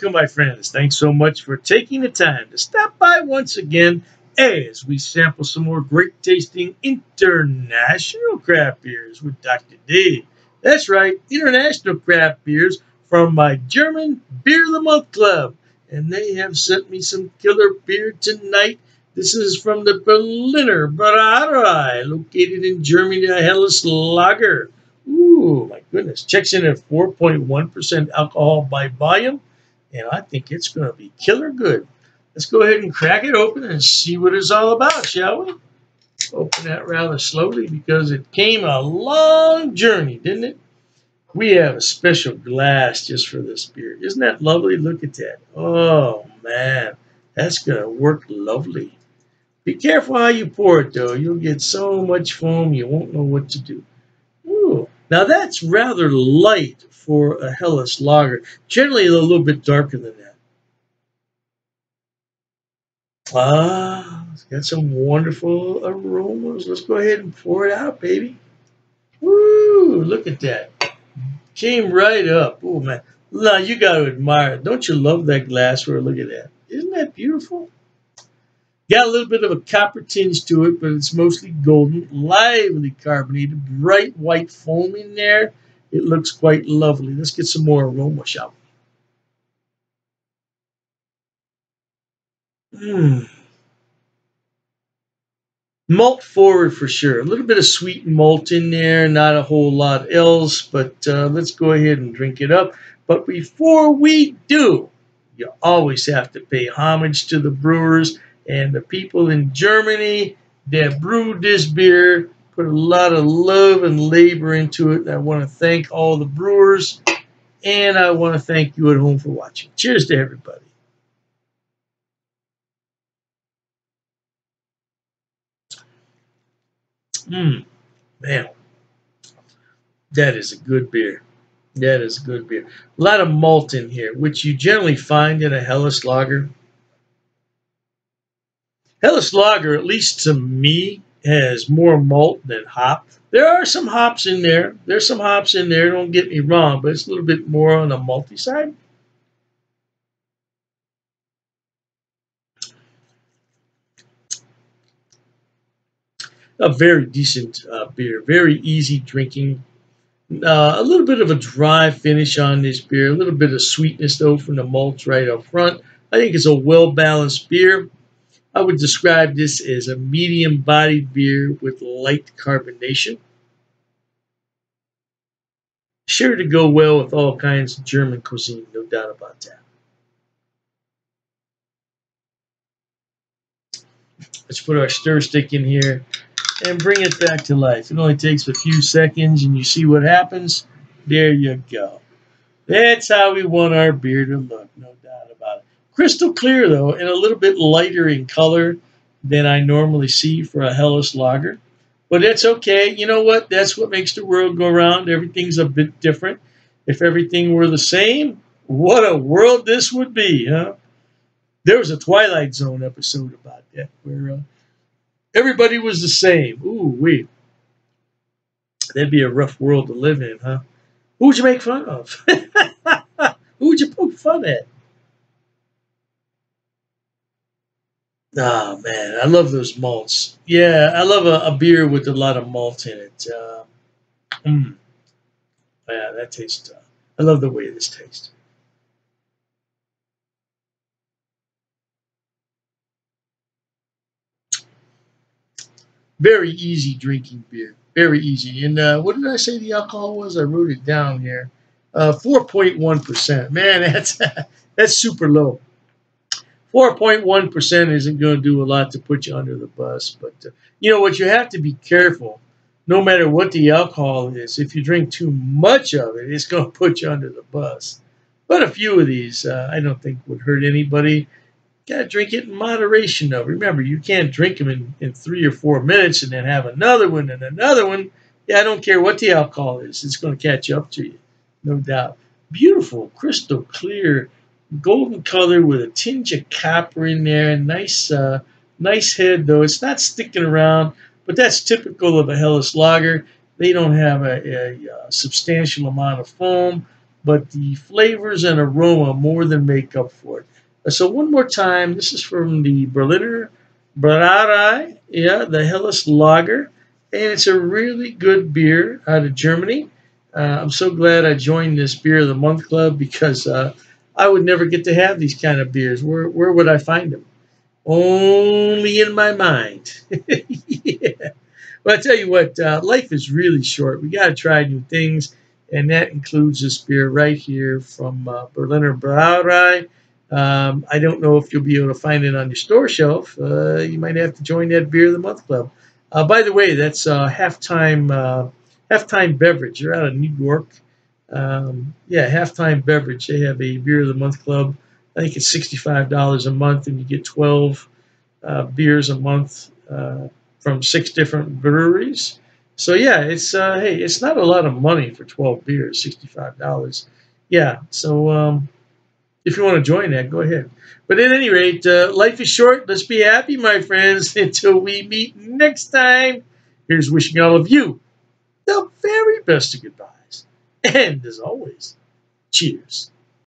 Welcome, my friends. Thanks so much for taking the time to stop by once again as we sample some more great tasting international craft beers with Dr. Dave. That's right, international craft beers from my German Beer of the Month Club. And they have sent me some killer beer tonight. This is from the Berliner Brauerei, located in Germany, a Helles Lager. Ooh, my goodness. Checks in at 4.1% alcohol by volume. And I think it's going to be killer good. Let's go ahead and crack it open and see what it's all about, shall we? Open that rather slowly because it came a long journey, didn't it? We have a special glass just for this beer. Isn't that lovely? Look at that. Oh, man. That's going to work lovely. Be careful how you pour it, though. You'll get so much foam you won't know what to do. Ooh. Now, that's rather light for a Helles Lager. Generally, a little bit darker than that. Ah, it's got some wonderful aromas. Let's go ahead and pour it out, baby. Woo, look at that. Came right up. Oh, man. Now, you got to admire it. Don't you love that glassware? Look at that. Isn't that beautiful? Got a little bit of a copper tinge to it, but it's mostly golden, lively carbonated, bright white foam in there. It looks quite lovely. Let's get some more aroma, shall we? Malt forward for sure. A little bit of sweet malt in there, not a whole lot else, but let's go ahead and drink it up. But before we do, you always have to pay homage to the brewers and the people in Germany that brewed this beer, put a lot of love and labor into it. And I want to thank all the brewers, and I want to thank you at home for watching. Cheers to everybody. Man, that is a good beer. That is a good beer. A lot of malt in here, which you generally find in a Helles Lager. Helles Lager, at least to me, has more malt than hop. There are some hops in there. There's some hops in there, don't get me wrong, but it's a little bit more on the malty side. A very decent beer. Very easy drinking. A little bit of a dry finish on this beer. A little bit of sweetness, though, from the malts right up front. I think it's a well-balanced beer. I would describe this as a medium-bodied beer with light carbonation. Sure to go well with all kinds of German cuisine, no doubt about that. Let's put our stir stick in here and bring it back to life. It only takes a few seconds, and you see what happens. There you go. That's how we want our beer to look, no doubt about it. Crystal clear, though, and a little bit lighter in color than I normally see for a Helles Lager. But that's okay. You know what? That's what makes the world go round. Everything's a bit different. If everything were the same, what a world this would be, huh? There was a Twilight Zone episode about that where everybody was the same. Ooh, wait. That'd be a rough world to live in, huh? Who would you make fun of? Who would you poke fun at? Oh, man, I love those malts. Yeah, I love a beer with a lot of malt in it. Yeah, that tastes, I love the way this tastes. Very easy drinking beer. Very easy. And what did I say the alcohol was? I wrote it down here. 4.1%. Man, that's super low. 4.1% isn't going to do a lot to put you under the bus. But you know what? You have to be careful. No matter what the alcohol is, if you drink too much of it, it's going to put you under the bus. But a few of these, I don't think would hurt anybody. Got to drink it in moderation, though. Remember, you can't drink them in 3 or 4 minutes and then have another one and another one. Yeah, I don't care what the alcohol is. It's going to catch up to you, no doubt. Beautiful, crystal clear, golden color with a tinge of copper in there. Nice, nice head, though. It's not sticking around, but that's typical of a Helles Lager. They don't have a substantial amount of foam. but the flavors and aroma more than make up for it. So one more time, this is from the Berliner Brauerei, yeah, the Helles Lager, and it's a really good beer out of Germany. I'm so glad I joined this Beer of the Month Club because I would never get to have these kind of beers. Where would I find them? Only in my mind. Yeah. Well, I tell you what, life is really short. We got to try new things, and that includes this beer right here from Berliner Brauerei. I don't know if you'll be able to find it on your store shelf. You might have to join that Beer of the Month Club. By the way, that's halftime beverage. They're out of New York. Yeah, halftime beverage. They have a Beer of the Month Club. I think it's $65 a month, and you get 12 beers a month from 6 different breweries. So yeah, it's hey, it's not a lot of money for 12 beers, $65. Yeah, so if you want to join that, go ahead. But at any rate, life is short. Let's be happy, my friends, until we meet next time. Here's wishing all of you the very best of goodbyes. And as always, cheers.